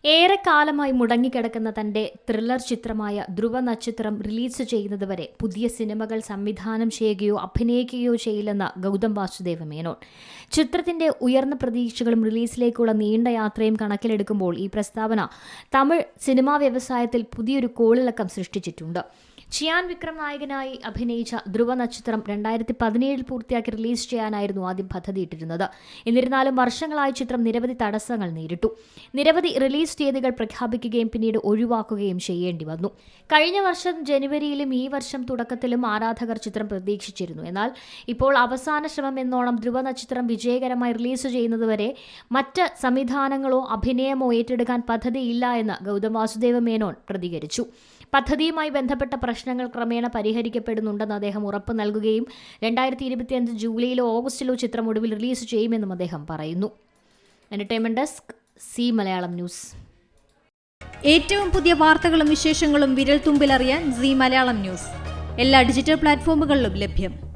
ഏറെക്കാലമായി മുടങ്ങിക്കിടക്കുന്ന തന്റെ ത്രില്ലർ ചിത്രമായ ധ്രുവ നക്ഷത്രം റിലീസ് ചെയ്യുന്നതുവരെ പുതിയ സിനിമകൾ സംവിധാനം ചെയ്യുകയോ അഭിനയിക്കുകയോ ചെയ്യില്ലെന്ന് ഗൗതം വാസുദേവ മേനോൻ. ചിത്രത്തിന്റെ ഉയർന്ന പ്രതീക്ഷകളും റിലീസിലേക്കുള്ള നീണ്ട യാത്രയും കണക്കിലെടുക്കുമ്പോൾ ഈ പ്രസ്താവന തമിഴ് സിനിമാ വ്യവസായത്തിൽ പുതിയൊരു കോളിളക്കം സൃഷ്ടിച്ചിട്ടുണ്ട്. ചിയാൻ വിക്രം നായകനായി അഭിനയിച്ച ധ്രുവ നക്ഷത്രം 2017 പൂർത്തിയാക്കി റിലീസ് ചെയ്യാനായിരുന്നു ആദ്യം പദ്ധതിയിട്ടിരുന്നത്. എന്നിരുന്നാലും വർഷങ്ങളായി ചിത്രം നിരവധി തടസ്സങ്ങൾ നേരിട്ടു. നിരവധി റിലീസ് തീയതികൾ പ്രഖ്യാപിക്കുകയും പിന്നീട് ഒഴിവാക്കുകയും ചെയ്യേണ്ടി വന്നു. കഴിഞ്ഞ വർഷം ജനുവരിയിലും ഈ വർഷം തുടക്കത്തിലും ആരാധകർ ചിത്രം പ്രതീക്ഷിച്ചിരുന്നു. എന്നാൽ ഇപ്പോൾ അവസാന ശ്രമം എന്നോണം ധ്രുവ നക്ഷത്രം വിജയകരമായി റിലീസ് ചെയ്യുന്നതുവരെ മറ്റ് സംവിധാനങ്ങളോ അഭിനയമോ ഏറ്റെടുക്കാൻ പദ്ധതിയില്ല എന്ന് ഗൗതം വാസുദേവ മേനോൻ പ്രതികരിച്ചു. പദ്ധതിയുമായി ബന്ധപ്പെട്ട പ്രശ്നങ്ങൾ ക്രമേണ പരിഹരിക്കപ്പെടുന്നുണ്ടെന്ന് അദ്ദേഹം ഉറപ്പ് നൽകുകയും 2025 ജൂലൈയിലോ ഓഗസ്റ്റിലോ ചിത്രം ഒടുവിൽ റിലീസ് ചെയ്യുമെന്നും അദ്ദേഹം പറയുന്നു. Entertainment desk, C Malayalam news. ഏറ്റവും പുതിയ വാർത്തകളും വിശേഷങ്ങളും വിരൽ തുമ്പിലറിയാൻ സി മലയാളം ന്യൂസ് എല്ലാ ഡിജിറ്റൽ പ്ലാറ്റ്ഫോമുകളിലും ലഭ്യം.